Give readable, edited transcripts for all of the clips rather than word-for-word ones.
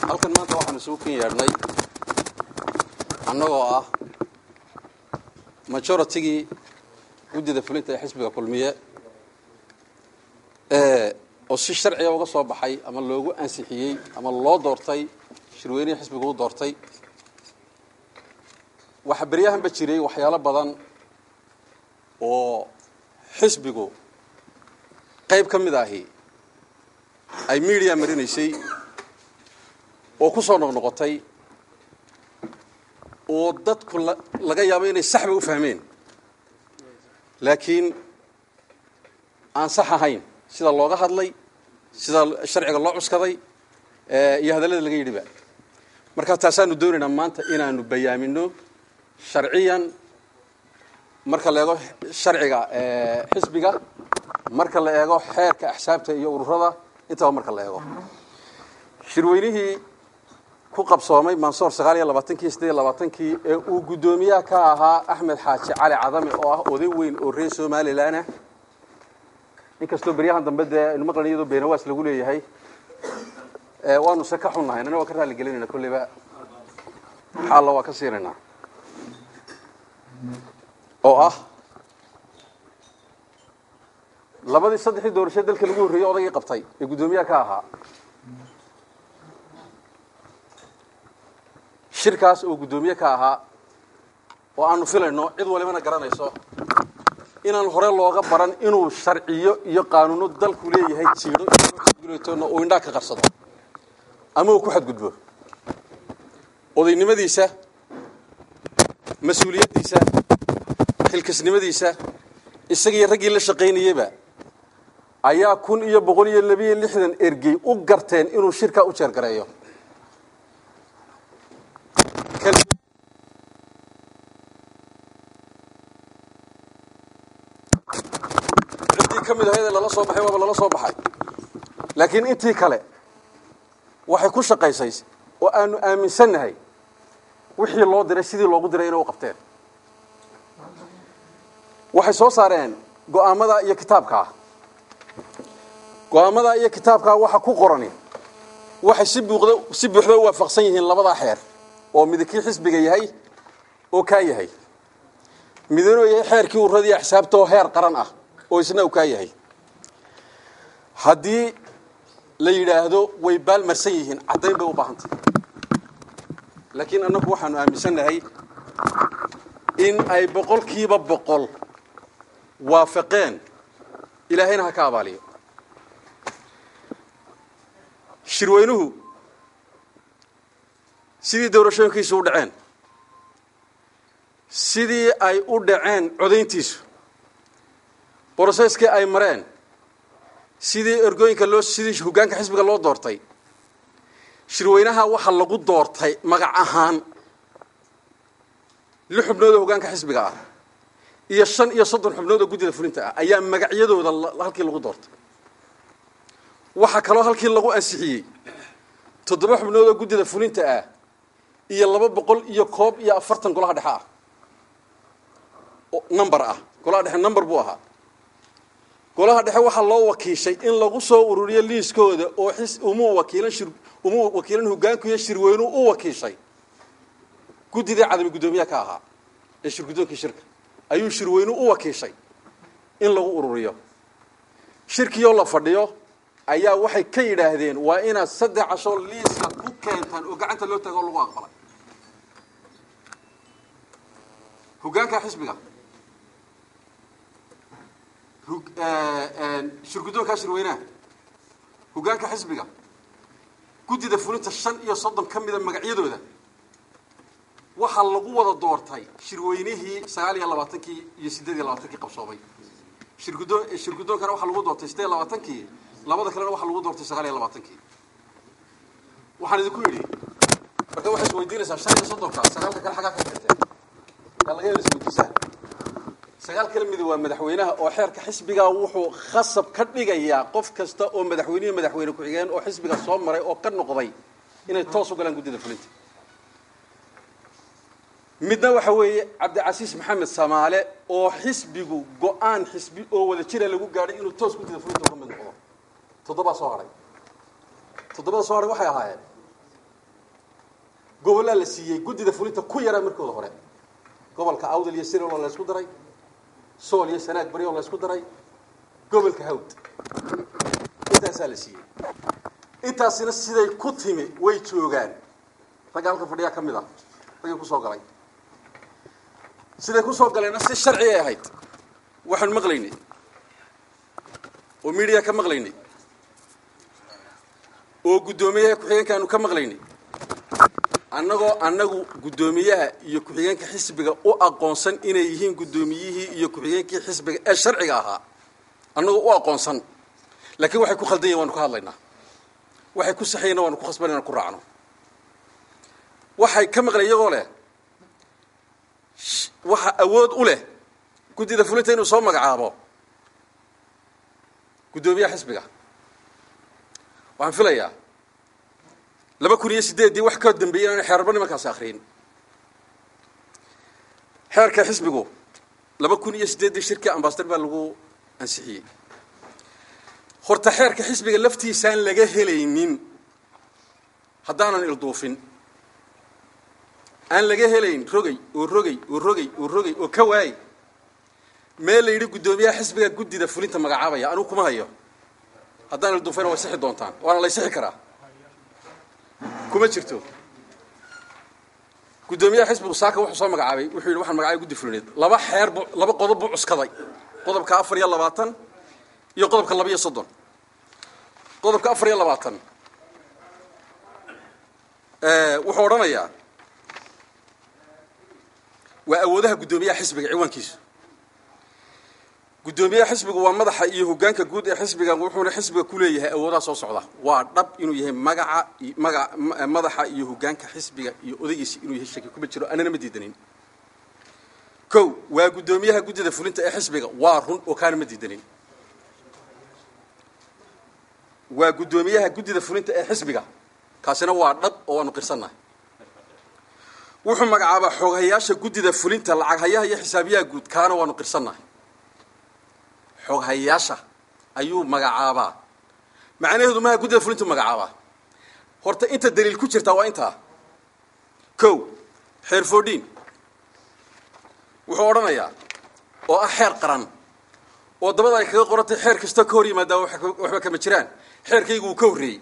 halkan maanta waxaan isugu kan yeernay annagoo ah majority-gii guddida fulinta ee xisbiga kulmiye oo si sharciga uga soo baxay ama loogu ansixiyay ama loo doortay shirweynaha xisbiga uu doortay waxa bariyahan ba jiray waxyaalo badan oo xisbigu qayb ka mid ahi ay media marinaysay oo ku soo noqnoqotay oo dadku laga yaabo inay saxba u fahmeen laakiin aan sax ahayn sida looga hadlay sida sharciga loo cuskaday iyo hadallada laga yidhiba marka taasaanu doonaynaa maanta inaanu bayaamino sharciyan marka la eego sharciga xisbiga marka la eego xeerka axsaabta iyo ururada intaba marka la eego shirweynihii ku qabsoomay Mansoor 29 ee uu gudoomiyaha ka ahaa Axmed Xaaji Cali Cadami oo ah oday weyn oo reer Soomaaliland ah inkastoo bariyahan dambe in maqlaniyadu beenawaas lagu leeyahay waanu se ka xunnahay anana waa ka raali gelinayna kulliba xaallo waa ka siinayna oo ah labadii saddexii doorasho dalka lagu horreeyay odagii qabtay ee gudoomiyaha ka ahaa shirkaas oo gudoomiye ka ahaa oo aanu filayno cid walibana garanayso inaan hore looga baran inuu sharciyo iyo qaanuuno dalku leeyahay jiiro iyo oo indha ka qarsado ama uu ku xadgudbo odaynimadiisa mas'uuliyadiisa xilkasnimadiisa isagii raggii la shaqeynayba ayaa 1162 ergey u garteen inuu shirka u jeer gareeyo kamid ahayd la soo baxay waba la soo baxay laakiin intii kale waxay ku shaqaysay oo aanu aaminsanahay wixii loo diray sidii loogu diray inay u qabteen waxay soo saareen go'aamada iyo kitaabka waxa ku qoran waxay si buuxda u waafaqsan yihiin labada xeer oo midkii xisbiga yahay oo ka yahay midna yahay xeerkii ururada axsaabta oo heer qaran ah oo isna uu ka yahay hadii la yiraahdo way baal marsan yihiin cadeyn bay u baahantay laakiin anagu waxaanu aaminsanahay in ay 100% waafaqeen ilaahayna ha ka abaaliyo shirweynuhu sidii doorashooyinkiisu u dhaceen sidii ay u dhaceen codeyntiisu processkii ay mareen sidii ergooyinka sidii hoggaanka xisbiga loo doortay shirweynaha waxa lagu doortay magac ahaan li xubnood hoggaanka xisbiga ah iyo 35 xubnood oo guddida fulinta ah ayaa magacyadooda halkii lagu doortay waxa kale oo halkii lagu ansixiyay 7 xubnood oo guddida fulinta ah iyo 240 golaha dhexe ah oo number ah golaha dhexe number buu ahaa golaha dhexe waxa loo wakiishay in lagu soo ururiyo liiskooda oo wakiilan hoggaanku iyo shirweynu u wakiishay guddida cadami gudoomiyaha ka ahaa ee shirgudoonkii shirka ayuu shirweynu u wakiishay in lagu ururiyo shirkiyo la fadhiyo ayaa waxay ka yiraahdeen waa ina 3 casho liiska ku keentan oo gacanta loo tago lagu aqbalay hoggaanka xisbiga shirgudoonka shirweynaha hoggaanka xisbiga guddida fulinta 35 kamida magacyadooda waxa lagu wada doortay shirweynihii 29 iyo 28 qabsoomay shirgudoonkana waxa lagu doortay 28 labada kalena waxa lagu doortay 29 waxaan idinku yiri marka waxa isweydiinaysaa 35 sagaalka kale xagaa ka jirtay laga isweydiisaa sagaal kelmid waa madaxweynaha oo xeerka xisbiga wuxuu khasab ka dhigayaa qof kasta oo madaxweyne ku xigeen oo xisbiga soo maray oo ka noqday inay toos u galaan guddida fulinta midna waxa weeye Cabdicasiis Maxamed Samaale oo xisbigu go'aan xisbi oo wada jira lagu gaaray inuu toos guddida fulinta uga mid noqdo toddoba soo haray waxay ahaayeen gobolla la siiyey guddida fulinta ku yara markooda hore gobolka awdal iyo sirol la isku daray sool iyo sanaag bari oo la isku daray gobolka hawd intaas la siiyey intaasina siday ku timi way joogaan ragaalka fadhiya kamid ah ragii ku soo galay siday ku soo galeen si sharci ah ahayd waxaan maqlaynay oo media ka maqlaynay oo gudoomiyaha ku-xigeenkaanu ka maqlaynay annagu gudoomiyaha iyo ku-xigeenka xisbiga u aqoonsan inay yihiin gudoomiyihii iyo ku-xigeenkii xisbiga ee sharciga ahaa annagu u aqoonsan laakiin waxay ku khaldayeen waanu ka hadlaynaa waxay ku saxayeen waanu ku khasbanayna ku raacno waxay ka maqlay iyagoo leh waxa awood u leh guddida fulinta inuu soo magacaabo gudoomiyaha xisbiga waxaan filayaa 2008 wax ka dambeeyay inaan xeerba nimankaas akhriin xeerka xisbigu 2008 shirka ambassador baa lagu ansixiyay horta xeerka xisbiga laftiisa aan laga helaynin haddaanan ilduufin aan laga helayn rogay oo ka waay meel la yiri gudoomiyaha xisbiga guddida fulinta magacaabaya anu kuma hayo haddaan ilduufin way sixi doontaan waana la sixi karaa kuma jirto gudoomiyaha xisbigu saaka wuxuu soo magacaabay wuxuu yiri waxaan magacaabay guddi fulineed laba qodob buu cuskaday qodobka 24 iyo qodobka 32 qodobka 24 wuxuu oranayaa waa awoodaha gudoomiyaha xisbiga ciwaankiisa gudoomiyaha xisbigu waa madaxa iyo hoggaanka guud ee xisbiga wuxuuna xisbiga ku leeyahay awoodaha soo socda waa dhab inuu yahay madaxa iyo hoggaanka xisbiga iyo odaygiisa inuu yahay shaki kuma jiro anana ma diidanin waa gudoomiyaha guddida fulinta ee xisbiga waa run oo kaana ma diidanin waa gudoomiyaha guddida fulinta ee xisbiga kaasina waa dhab oo waanu qirsannahay wuxuu magacaabaa xoghayaasha guddida fulinta lacag hayaha iyo xisaabiyaha guud kaana waanu qirsannahay xoghayaasha ayuu magacaabaa macnaheedu ma guddida fulinta magacaabaa horta inta daliil ku jirta waa inta xeer foodin wuxuu oranayaa oo ah xeer qaran oo dabada ay kaga qorantay xeer kasta ka hor yimaada waxba kama jiraan xeerkaygu uu ka horreeyay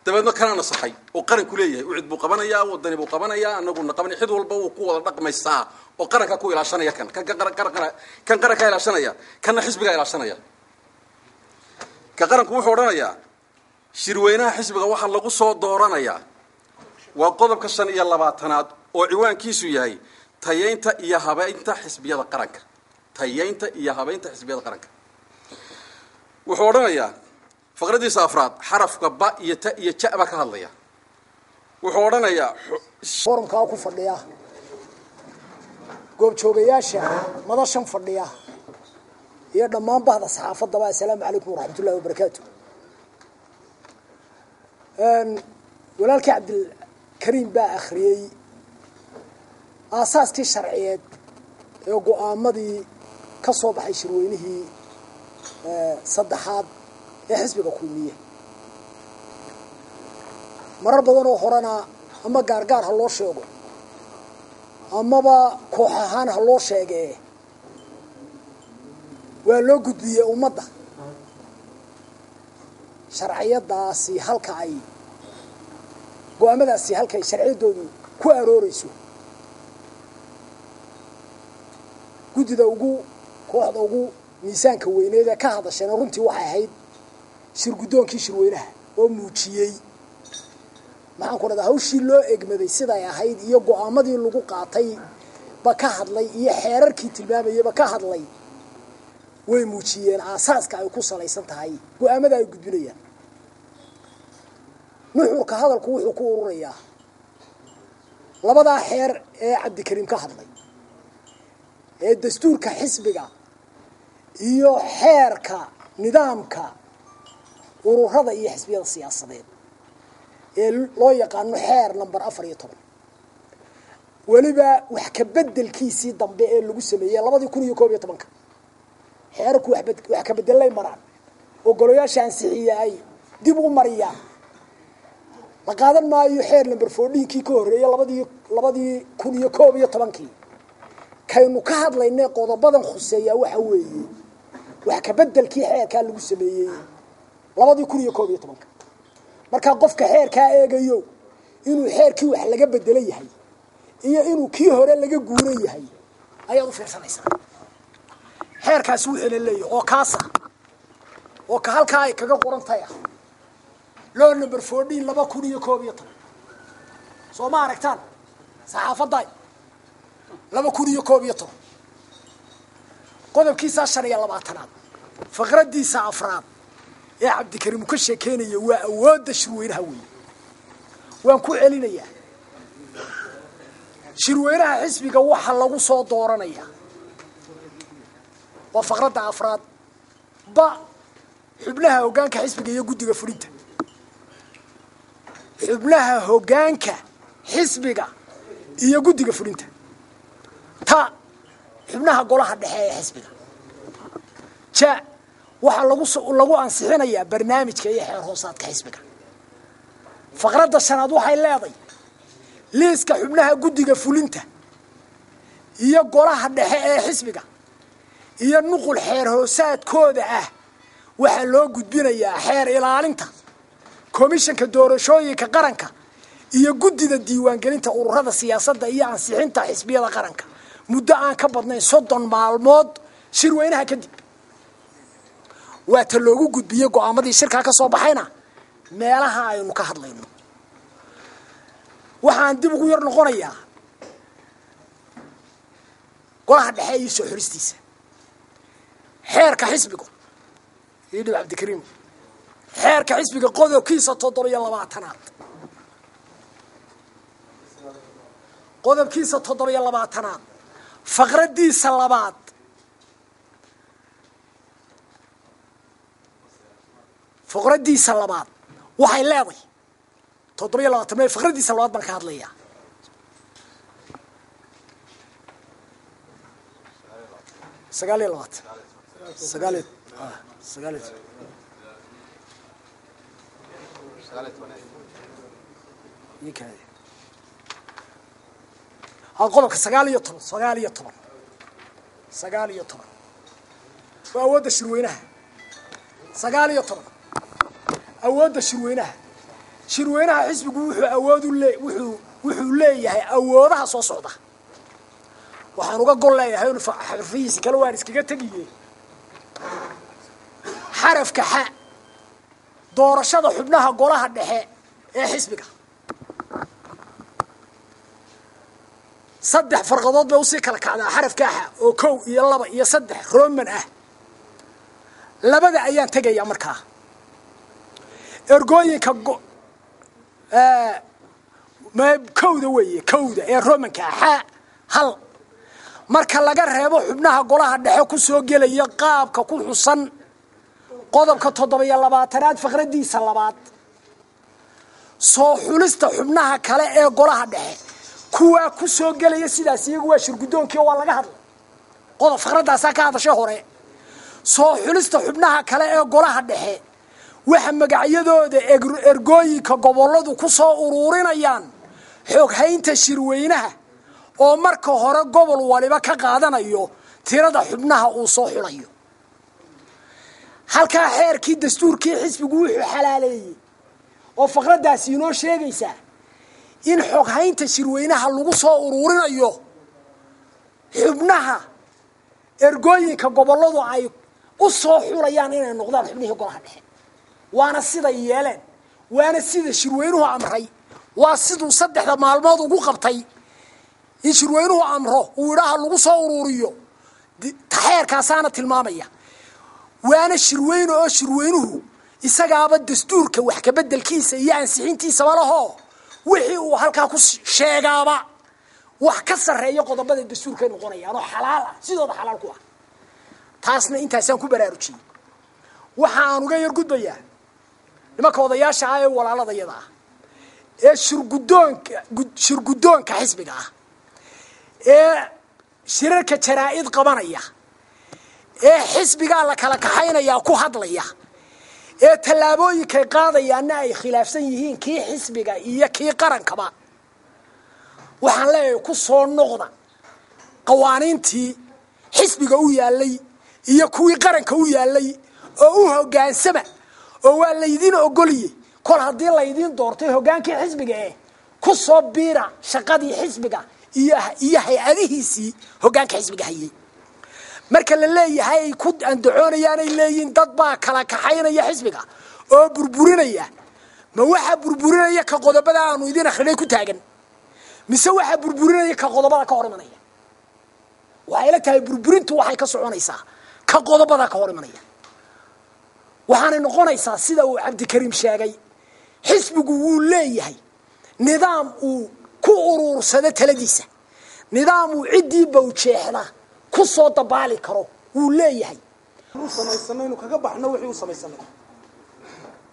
dabeedna kana nasaxay oo qaran ku leeyahay wicid buu qabanayaa wadani buu qabanayaa annaguna qabanay xid walba uu ku wada dhaqmaysaa oo qaranka ku ilaashanaya kan qaranka ilaashanaya kana xisbiga ilaashanaya ka qaranku wuxuu oranayaa shirweynaha xisbiga waxa lagu soo dooranayaa waa qodobka 25aad oo ciwaankiisu yahay tayeynta iyo habeynta xisbiyada qaranka wuxuu oranayaa faqradiisa afraad xarafka ba iyo ta iyo ja ba ka hadlaya wuxuu oranayaa forumka ku fadhiya goob joogayaasha madashan fadhiya iyo dhammaan bahda saxaafadda assalaamu calaykum waraxmatullaahi wabarakaatuh walaalkii cabdilkariim baa akhriyay aasaaskii sharciyeed ee go'aamadii ka soo baxay shirweynihii saddexaad ee xisbiga kulmiye marar badan oo horena ama gaargaar ha loo sheego amaba koox ahaan ha loo sheegee waa loo gudbiyey ummadda sharciyadaasi halka ay go'aamadaasi halkay sharciyadoodu ku arooreyso guddida kooxda ugu miisaanka weyneed ee ka hadashayna runtii waxay ahayd shirguddoonkii shirweynaha oo muujiyey maxaan ku dhadaa hawshii loo egmaday siday ahayd iyo go'aamadii lagu qaatay ba ka hadlay iyo xeerarkii tilmaamayaba ka hadlay way muujiyeen aasaaska ay ku salaysan tahay go'aamada ay gudbinayaan nuxurka hadalku wuxuu ku ururayaa labadaa xeer ee cabdikariim ka hadlay ee dastuurka xisbiga iyo xeerka nidaamka ururada iyo xisbiyada siyaasadeed ee loo yaqaano xeer number 14 waliba wax ka bedelkiisii dambe ee lagu sameeyay 2011 xeerku wax ka bedelay maraan oo golayaasha ansixiyay dib u mariyaan لقادن ما يحير نمبر 14 كي كهرية لبدي كونية كوبية طبانكي كانوا كهadlayna qodobadan khuseeya waxa weeye wax ka bedelkii xeerka lagu sameeyay 2011 marka qofka xeerka eegayo inuu xeerkii wax laga bedelay yahay iyo inuu kii hore laga guuray yahay ayaad u fiirsanaysaa xeerkaas wuxuu leeyahay oo kaasa oo ka halka ay kaga qoran tahay loo number 14 2011 soo ma aragtaan saxaafadda 2011 qodobkiisa 25 faqradiisa afraad ee Cabdikariim ku sheekeynaya waa awoodda shirweynaha weey waan ku celinayaa shirweynaha xisbiga waxa lagu soo dooranaya waa faqradda afraad ba xubnaha hoggaanka xisbiga iyo guddiga fulinta xubnaha hoggaanka xisbiga iyo guddiga fulinta ta xubnaha golaha dhexe ee xisbiga waxa lagu ansixinayaa barnaamijka iyo xeer hoosaadka xisbiga faqradda shanaad waxay leedahay liiska xubnaha guddiga fulinta iyo golaha dhexe ee xisbiga iyo nuqul xeer hoosaadkooda ah waxa loo gudbinayaa xeer ilaalinta komishanka doorashooyinka qaranka iyo guddida diiwaangelinta ururada siyaasadda iyo ansixinta xisbiyada qaranka muddo aan ka badnayn 30 maalmood shirweynaha kadib waa ta loogu gudbiyay go'aamadii shirka ka soo baxayna meelaha aynu ka hadlayno waxaan dib ugu yar noqonayaa golaha dhexe iyo soo xiristiisa xeerka xisbiga Idil Cabdikariim xeerka xisbiga qodobkiisa 7 qodobkiisa 7 faqradiisa labaad faqradiisa labaad waxay leedahay 7 faqradiisa labaad baan ka hadlayaa qodobka 19 waa awoodda shirweynaha 19 awoodda shirweynaha xisbigu wuxuu leeyahay awoodaha soo socda waxaan uga gol leeyahay inuu xarfihiisa kala waan iskaga tagiyay xarafka xa doorashada xubnaha golaha dhexe ee xisbiga saddex farqadood bay u sii kala kacdaa xarafka xa oo 1 iyo 2 iyo 3 roman ah labada ayaan tagayaa markaa ergooyinka kowda weeye kowda ee romanka ah hal marka laga reebo xubnaha golaha dhexe ku soo gelaya qaabka ku xusan qodobka 7 faqradiisa labaad soo xulista xubnaha kale ee golaha dhexe kuwa ku soo gelaya sidaas iyagu waa shirgudoonkii waa laga hadlay qodob faqradaas ka hadashay hore soo xulista xubnaha kale ee golaha dhexe waxa magacyadooda ergooyinka goboladu ku soo ururinayaan xog haynta shirweynaha oo marka hore gobol waliba ka qaadanayo tirada xubnaha uu soo xulayo halka xeerkii dastuurkii xisbigu wuxuu xalaaleeyay oo faqradaasi inoo sheegaysa in xog haynta shirweynaha lagu soo ururinayo xubnaha ergooyinka goboladu ay u soo xulayaan inay noqdaan xubnihii golaha dhexe waana sida yeeleen waana sida shirweynuhu amray waa siduu 3 maalmood ugu qabtay in shirweynuhu amro uu yiraahdo lagu soo ururiyo taxeerkaasaana tilmaamaya waana shirweynuhu isagaaba dastuurka wax ka bedelkiisa iyo ansixintiisa malaho wixii uu halka ku sheegaaba wax ka sareeyo qodobada dastuurka noqonayaan oo xalaal ah sidoo xalaal ku ah taasna intaasaan ku baraarujiyay waxaan uga yar gudbayaa nimanka odayaasha ah ee walaaladayada ah ee shirgudoonka xisbiga ah ee shirarka jaraa'id qabanaya ee xisbiga la kala kaxaynaya ku hadlaya tallaabooyinkay qaadayaanna ay khilaafsan yihiin kii xisbiga iyo kii qarankaba waxaan leeyahay ku soo noqda qawaaniintii xisbiga u yaalay iyo kuwii qaranka u yaalay oo u hoggaansama oo waa laydin ogoliyey kol haddii laydin doortay hoggaankii xisbiga ku soo biira shaqadii xisbiga iyo hay-adihiisii hoggaanka xisbiga hayay marka la leeyahay ay ku andacoonayaan ay leeyihiin dad baa kala kaxaynaya xisbiga oo burburinaya ma waxa burburinaya ka qodobada aanu idin akhrinay ku taagan mise waxa burburinaya ka qodobada ka hor imanaya waxay la tahay burburintu waxay ka soconaysaa ka qodobada ka hor imanaya waxaanay noqonaysaa sida uu cabdikariim sheegay xisbigu wuu leeyahay nidaam uu ku uruursado taladiisa nidaam uu ciddii bawjeexda ku soo dabaali karo wuu leeyahay samaysanaynu kaga baxno wixii u samaysanay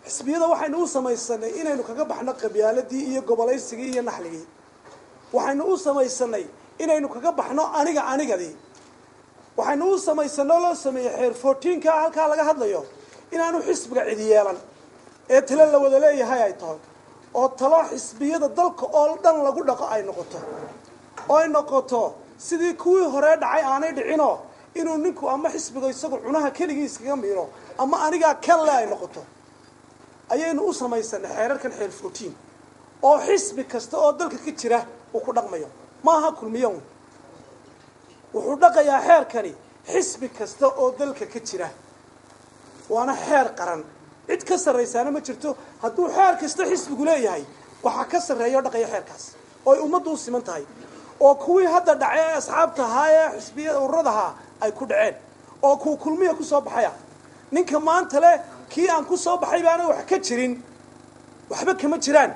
xisbiyada waxaynu u samaysanay inaynu kaga baxno qabyaaladii iyo gobolaysigii iyo naxligii waxaynu u samaysanay inaynu kaga baxno anigadii waxaynu u samaysanay loo sameeyay xeer 14ka halka laga hadlayo inaanu xisbiga cid yeelan ee tala la wada leeyahay ay tahay oo talo xisbiyada dalka oo dhan lagu dhaqo ay noqoto oo ay noqoto sidii kuwii hore dhacay aanay dhicino inuu ninku ama xisbiga isagu cunaha kaligiis kaga miiro ama aniga kale ay noqoto ayaynu u samaysanay xeerarkan xeer 14 oo xisbi kasta oo dalka ka jira uu ku dhaqmayo maaha kulmiyoon wuxuu dhaqayaa xeerkani xisbi kasta oo dalka ka jira waana xeer qaran cid ka sarreysana ma jirto hadduu xeer kasta xisbigu leeyahay waxa ka sarreeyo dhaqaya xeerkaas oo ummaddu u siman tahay oo kuwii hadda dhacay asxaabta ahaa ee xisbiyada ururadaha ay ku dhaceen oo kuwa kulmiya ku soo baxaya ninka maanta leh kii aan ku soo baxay baana wax ka jirin waxba kama jiraan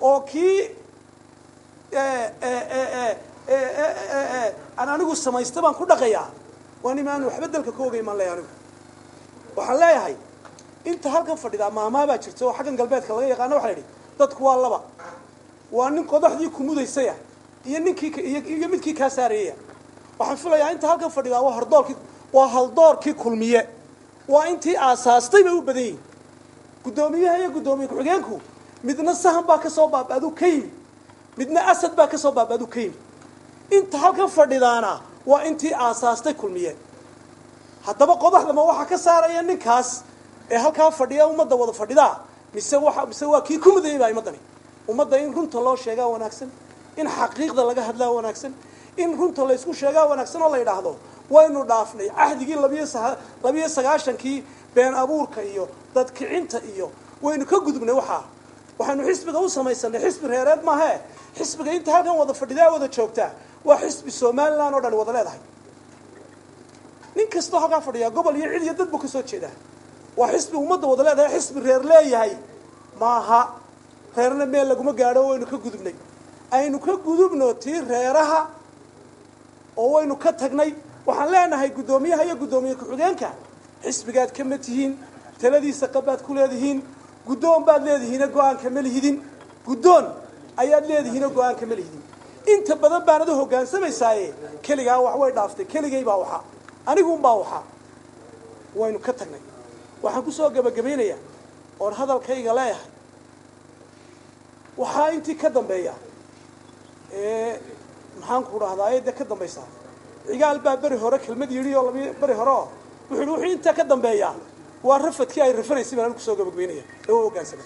oo kii aan anigu samaysta baan ku dhaqayaa waan imaan waxba dalka ka ogay maan leeyahay anigu waxaan leeyahay inta halkan fadhida maamaa baa jirta oo xaggan galbeedka laga yaqaano waxa la yidhi dadku waa laba waa nin qodaxdii ku mudaysaya iyo ninkii iyo midkii ka saareeyay waxaan filayaa inta halkan fadhida waa haldoorkii kulmiye waa intii aasaastay bay u badan yihiin gudoomiyaha iyo gudoomiye ku-xigeenku midna sahan baa ka soo baabadu ka yimi midna asad baa ka soo baabadu ka yimi inta halkan fadhidaana waa intii aasaastay kulmiye haddaba qodaxda ma waxa ka saaraya ninkaas ee halkaa fadhiya ummadda wada fadhidaa mise waa kii ku mudayay baa imadani ummadda in runta loo sheegaa wanaagsan in xaqiiqda laga hadlaa wanaagsan in runta la isku sheegaa wanaagsan oo la yidhaahdo waynu dhaafnay cahdigii 29kii been abuurka iyo dad kicinta iyo waynu ka gudubnay waxaanu xisbiga u samaysanay xisbi reereed maahe xisbiga inta halkan wada fadhidaa wada joogtaa waa xisbi Soomaaliland oo dhan wada leedahay nin kasta halkan fadhiya gobol iyo cid iyo dad buu ka soo jeedaa waa xisbi ummadda wada leedahay xisbi reer leeyahay maaha reerna meel laguma gaadho waynu ka gudubnay aynu ka gudubno tii reeraha oo waynu ka tagnay waxaan leenahay gudoomiyaha iyo gudoomiye ku-xigeenka xisbigaad ka mid tihiin taladiisa qabaad ku leedihiin gudoon baad leedihiin go'aanka ma lihidin gudoon ayaad leedihiin go'aanka ma lihidin inta badan baanad hoggaansamaysaa kaligaa wax way dhaaftay kaligay baa waxa anigu baa waxa waynu ka tagnay waxaan ku soo gabagabeynayaa oo hadalkayga leeyahay waxa intii ka dambeeya maxaan ku raahdaa ayda ka dambaysa cigaal baa bari hore kelmad yiri oo bari hore wuxuu inta ka dambeeya waa rafadkii ay reference baan ku soo gabagabeynaya oo hoggaansamay